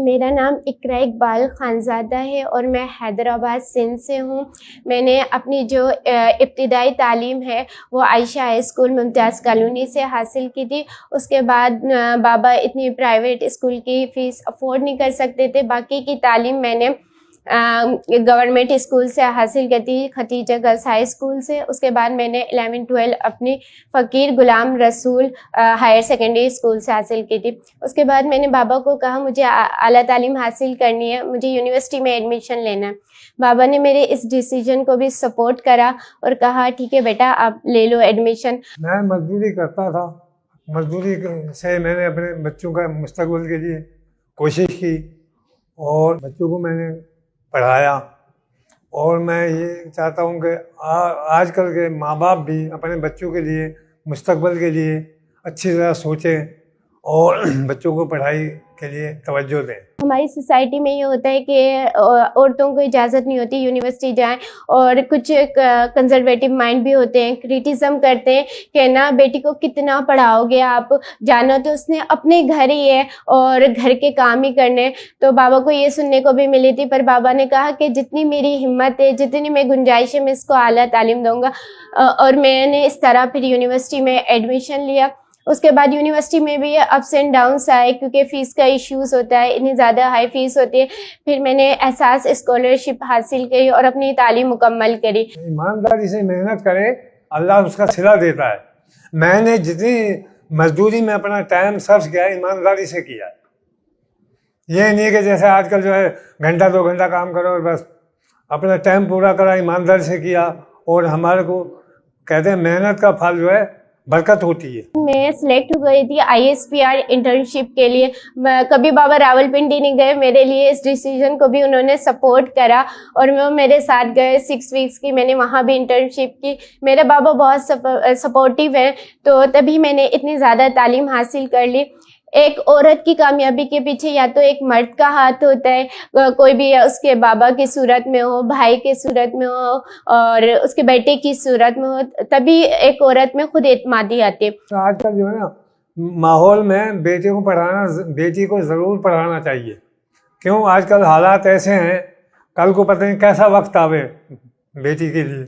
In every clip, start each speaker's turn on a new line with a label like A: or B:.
A: मेरा नाम इकरा इकबाल खानज़ादा है और मैं हैदराबाद सिंध से हूँ। मैंने अपनी जो इब्तिदाई तालीम है वो Ayesha high school Mumtaz colony से हासिल की थी। उसके बाद बाबा इतनी प्राइवेट स्कूल की फ़ीस अफोर्ड नहीं कर सकते थे। बाकी की तालीम मैंने गवर्नमेंट स्कूल से हासिल की थी, खतीजा गर्ल्स हाई स्कूल से। उसके बाद मैंने 11-12 अपनी फ़कीर Ghulam Rasool higher secondary school से हासिल की थी। उसके बाद मैंने बाबा को कहा मुझे आला तालीम हासिल करनी है, मुझे यूनिवर्सिटी में एडमिशन लेना है। बाबा ने मेरे इस डिसीजन को भी सपोर्ट करा और कहा ठीक है बेटा आप ले लो एडमिशन।
B: मैं मजदूरी करता था, मजदूरी से मैंने अपने बच्चों का मुस्तकबिल के लिए कोशिश की और बच्चों को मैंने पढ़ाया। और मैं ये चाहता हूँ कि आजकल के माँ बाप भी अपने बच्चों के लिए मुस्तकबिल के लिए अच्छी तरह सोचें और बच्चों को पढ़ाई के लिए तवज्जो दें।
A: हमारी सोसाइटी में ये होता है कि औरतों को इजाज़त नहीं होती यूनिवर्सिटी जाएं और कुछ कंजर्वेटिव माइंड भी होते हैं, क्रिटिसिज्म करते हैं कि ना बेटी को कितना पढ़ाओगे आप, जाना तो उसने अपने घर ही है और घर के काम ही करने। तो बाबा को ये सुनने को भी मिली थी, पर बाबा ने कहा कि जितनी मेरी हिम्मत है, जितनी मैं गुंजाइश है, मैं इसको आला तालीम दूँगा। और मैंने इस तरह फिर यूनिवर्सिटी में एडमिशन लिया। उसके बाद यूनिवर्सिटी में भी अप्स एंड डाउन्स आए क्योंकि फ़ीस का इश्यूज़ होता है, इतनी ज़्यादा हाई फ़ीस होती है। फिर मैंने एहसास स्कॉलरशिप हासिल की और अपनी तालीम मुकम्मल करी।
B: ईमानदारी से मेहनत करे, अल्लाह उसका सिला देता है। मैंने जितनी मजदूरी में अपना टाइम सर्व किया है ईमानदारी से किया है। ये नहीं कि जैसे आजकल जो है घंटा 2 घंटा काम करो और बस अपना टाइम पूरा करा, ईमानदारी से किया। और हमारे को कहते हैं मेहनत का फल जो है बरकत होती है।
A: मैं सिलेक्ट हो गई थी ISPR इंटर्नशिप के लिए। कभी बाबा रावलपिंडी नहीं गए, मेरे लिए इस डिसीजन को भी उन्होंने सपोर्ट करा और वो मेरे साथ गए। 6 वीक्स की मैंने वहाँ भी इंटर्नशिप की। मेरे बाबा बहुत सपोर्टिव हैं, तो तभी मैंने इतनी ज़्यादा तालीम हासिल कर ली। एक औरत की कामयाबी के पीछे या तो एक मर्द का हाथ होता है, कोई भी उसके बाबा की सूरत में हो, भाई की सूरत में हो और उसके बेटे की सूरत में हो, तभी एक औरत में खुद एतमादी आती है।
B: तो आजकल जो है ना माहौल में बेटी को ज़रूर पढ़ाना चाहिए। क्यों, आजकल हालात ऐसे हैं, कल को पता नहीं कैसा वक्त आवे बेटी के लिए,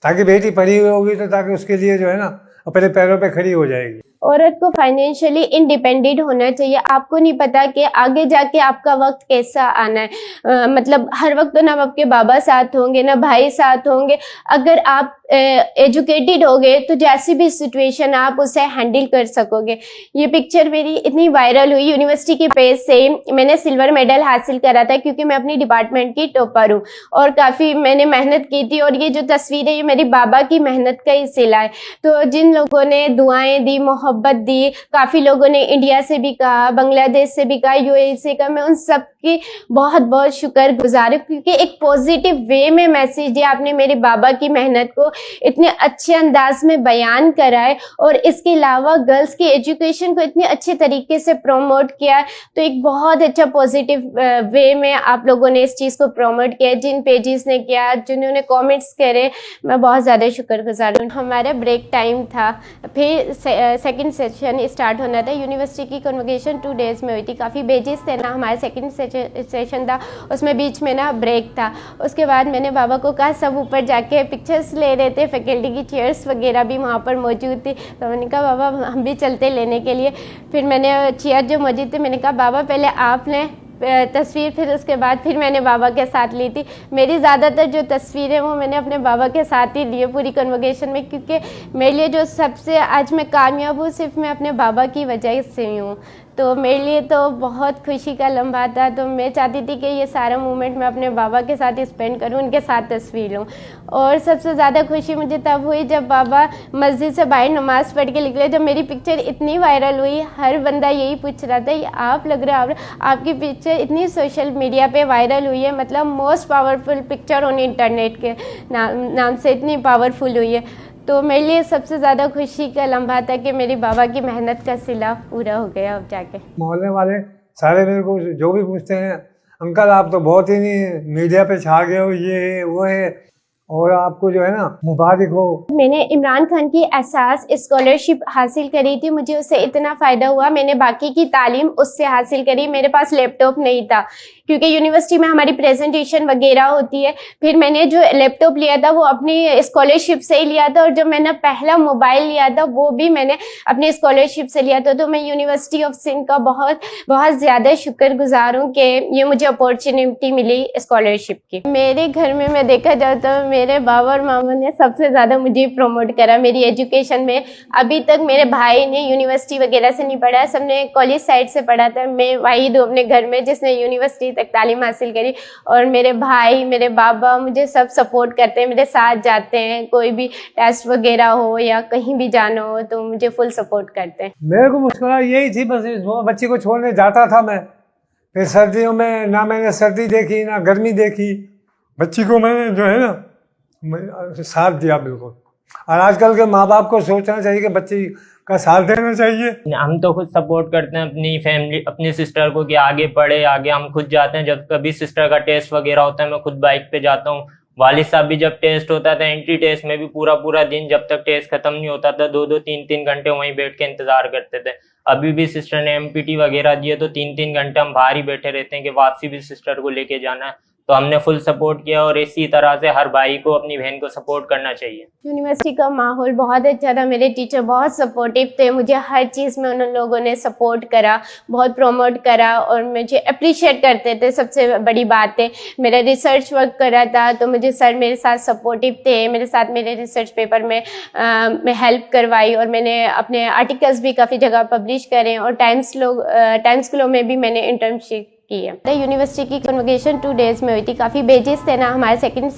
B: ताकि बेटी पढ़ी हुई होगी तो ताकि उसके लिए जो है ना अपने पैरों पे खड़ी हो जाएगी।
A: औरत को फाइनेंशियली इंडिपेंडेंट होना चाहिए। आपको नहीं पता कि आगे जाके आपका वक्त कैसा आना है। मतलब हर वक्त तो ना आपके बाबा साथ होंगे, ना भाई साथ होंगे। अगर आप एजुकेटेड होगे तो जैसी भी सिचुएशन आप उसे हैंडल कर सकोगे। ये पिक्चर मेरी इतनी वायरल हुई यूनिवर्सिटी के पेज से। मैंने सिल्वर मेडल हासिल करा था क्योंकि मैं अपनी डिपार्टमेंट की टॉपर हूँ और काफ़ी मैंने मेहनत की थी। और ये जो तस्वीर है ये मेरी बाबा की मेहनत का ही सिला है। तो जिन लोगों ने दुआएं दी, मोहब्बत दी, काफ़ी लोगों ने इंडिया से भी कहा, बांग्लादेश से भी कहा, UAE से कहा, मैं उन सब की बहुत बहुत शुक्रगुजार हूँ क्योंकि एक पॉजिटिव वे में मैसेज दिया। आपने मेरे बाबा की मेहनत को इतने अच्छे अंदाज में बयान करा है और इसके अलावा गर्ल्स की एजुकेशन को इतने अच्छे तरीके से प्रमोट किया है। तो एक बहुत अच्छा पॉजिटिव वे में आप लोगों ने इस चीज़ को प्रमोट किया, जिन पेजेस ने किया, जिन्होंने कमेंट्स करे, मैं बहुत ज़्यादा शुक्रगुजार हूँ। हमारा ब्रेक टाइम था, फिर सेकंड सेशन स्टार्ट होना था। यूनिवर्सिटी की कन्वोकेशन 2 डेज़ में हुई थी। काफ़ी पेजेस थे ना, हमारा सेकंड सेशन था, उसमें बीच में ना ब्रेक था। उसके बाद मैंने बाबा को कहा, सब ऊपर जाके पिक्चर्स ले रहे थे, फैकल्टी की चेयर्स वगैरह भी वहाँ पर मौजूद थी। तो मैंने कहा बाबा हम भी चलते लेने के लिए। फिर मैंने चेयर जो मौजूद थे मैंने कहा बाबा पहले आप लें तस्वीर, फिर उसके बाद फिर मैंने बाबा के साथ ली थी। मेरी ज़्यादातर जो तस्वीरें वो मैंने अपने बाबा के साथ ही ली है पूरी कन्वोकेशन में, क्योंकि मेरे लिए जो सबसे आज मैं कामयाब हूँ सिर्फ मैं अपने बाबा की वजह से हूँ। तो मेरे लिए तो बहुत खुशी का लम्हा था। तो मैं चाहती थी कि ये सारा मोमेंट मैं अपने बाबा के साथ स्पेंड करूं, उनके साथ तस्वीर लूं। और सबसे ज़्यादा खुशी मुझे तब हुई जब बाबा मस्जिद से बाहर नमाज़ पढ़ के निकले। जब मेरी पिक्चर इतनी वायरल हुई, हर बंदा यही पूछ रहा था ये आप लग रहा है, आपकी पिक्चर इतनी सोशल मीडिया पे वायरल हुई है, मतलब most powerful picture on internet के नाम से इतनी पावरफुल हुई है। तो मेरे लिए सबसे ज़्यादा खुशी का लम्हा था कि मेरी बाबा की मेहनत का सिला पूरा हो गया। अब जाके
B: मोहल्ले वाले सारे मेरे को जो भी पूछते हैं, अंकल आप तो बहुत ही नहीं मीडिया पे छा गए हो, ये है वो है। और आपको जो है ना मुबारक हो।
A: मैंने इमरान खान की एहसास स्कॉलरशिप हासिल करी थी, मुझे उससे इतना फ़ायदा हुआ। मैंने बाकी की तालीम उससे हासिल करी। मेरे पास लैपटॉप नहीं था क्योंकि यूनिवर्सिटी में हमारी प्रेजेंटेशन वगैरह होती है। फिर मैंने जो लैपटॉप लिया था वो अपनी स्कॉलरशिप से ही लिया था, और जो मैंने पहला मोबाइल लिया था वो भी मैंने अपनी स्कॉलरशिप से लिया था। तो मैं यूनिवर्सिटी ऑफ सिंध का बहुत बहुत ज़्यादा शुक्रगुजार हूँ कि ये मुझे अपॉर्चुनिटी मिली स्कॉलरशिप की। मेरे घर में मैं देखा जाए तो मेरे बाबा और मामा ने सबसे ज़्यादा मुझे प्रमोट करा मेरी एजुकेशन में। अभी तक मेरे भाई ने यूनिवर्सिटी वगैरह से नहीं पढ़ा, सबने कॉलेज साइड से पढ़ा था। मैं वाहिद हूँ अपने घर में जिसने यूनिवर्सिटी तक तालीम हासिल करी, और मेरे भाई मेरे बाबा मुझे सब सपोर्ट करते हैं, मेरे साथ जाते हैं। कोई भी टेस्ट वगैरह हो या कहीं भी जाना हो तो मुझे फुल सपोर्ट करते हैं।
B: मेरे को मुश्किल यही थी, बस बच्ची को छोड़ने जाता था मैं, फिर सर्दियों में ना मैंने सर्दी देखी ना गर्मी देखी, बच्ची को मैंने जो है ना साथ दिया बिल्कुल। और आजकल के माँ बाप को सोचना चाहिए कि बच्ची का साथ देना चाहिए।
C: हम तो खुद सपोर्ट करते हैं अपनी फैमिली, अपनी सिस्टर को कि आगे पढ़े, आगे हम खुद जाते हैं। जब कभी सिस्टर का टेस्ट वगैरह होता है मैं खुद बाइक पे जाता हूँ। वालिद साहब भी जब टेस्ट होता था एंट्री टेस्ट में भी पूरा दिन जब तक टेस्ट खत्म नहीं होता था 2-2 3-3 घंटे वहीं बैठ के इंतजार करते थे। अभी भी सिस्टर ने एमपीटी वगैरह दिए तो 3-3 घंटे हम बाहर ही बैठे रहते हैं कि वापसी भी सिस्टर को लेके जाना है। तो हमने फुल सपोर्ट किया, और इसी तरह से हर भाई को अपनी बहन को सपोर्ट करना चाहिए।
A: यूनिवर्सिटी का माहौल बहुत अच्छा था, मेरे टीचर बहुत सपोर्टिव थे, मुझे हर चीज़ में उन लोगों ने सपोर्ट करा, बहुत प्रमोट करा और मुझे अप्रिशिएट करते थे। सबसे बड़ी बात है मेरा रिसर्च वर्क करा था तो मुझे सर मेरे साथ सपोर्टिव थे, मेरे साथ मेरे रिसर्च पेपर में हेल्प करवाई, और मैंने अपने आर्टिकल्स भी काफ़ी जगह पब्लिश करे, और टाइम्स ग्लो में भी मैंने इंटर्नशिप की है। यूनिवर्सिटी की कन्वोकेशन 2 डेज़ में हुई थी, काफ़ी बेजेस थे ना। हमारा सेकंड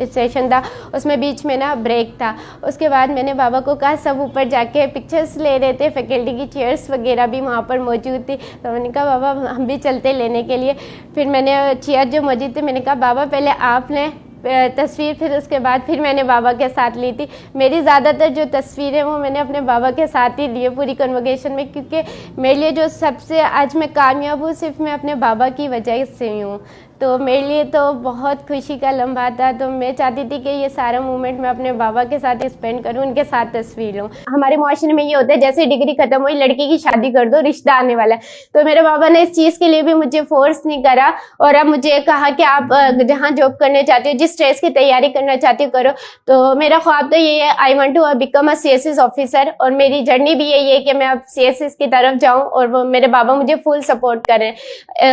A: सेशन था, उसमें बीच में ना ब्रेक था। उसके बाद मैंने बाबा को कहा, सब ऊपर जाके पिक्चर्स ले रहे थे, फैकल्टी की चेयर्स वगैरह भी वहाँ पर मौजूद थी, तो मैंने कहा बाबा हम भी चलते लेने के लिए। फिर मैंने चेयर जो मौजूद थे मैंने कहा बाबा पहले आप लें तस्वीर, फिर उसके बाद फिर मैंने बाबा के साथ ली थी। मेरी ज़्यादातर जो तस्वीरें वो मैंने अपने बाबा के साथ ही ली है पूरी कन्वोकेशन में, क्योंकि मेरे लिए जो सबसे आज मैं कामयाब हूँ सिर्फ मैं अपने बाबा की वजह से हूँ। तो मेरे लिए तो बहुत खुशी का लम्हा था, तो मैं चाहती थी कि ये सारा मोमेंट मैं अपने बाबा के साथ स्पेंड करूँ, उनके साथ तस्वीर लूँ। हमारे माशरे में ये होता है जैसे डिग्री खत्म हुई लड़की की शादी कर दो, रिश्ता आने वाला है। तो मेरे बाबा ने इस चीज़ के लिए भी मुझे फोर्स नहीं करा, और अब मुझे कहा कि आप जहाँ जॉब करने चाहती हो, जिस स्टेज की तैयारी करना चाहती हो करो। तो मेरा ख्वाब तो ये है, I want to become a CSS officer, और मेरी जर्नी भी यही है कि मैं अब CSS की तरफ जाऊँ, और वो मेरे बाबा मुझे फुल सपोर्ट करें।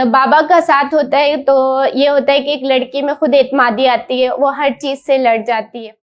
A: बाबा का साथ होता है तो ये होता है कि एक लड़की में खुद एतमादी आती है, वो हर चीज़ से लड़ जाती है।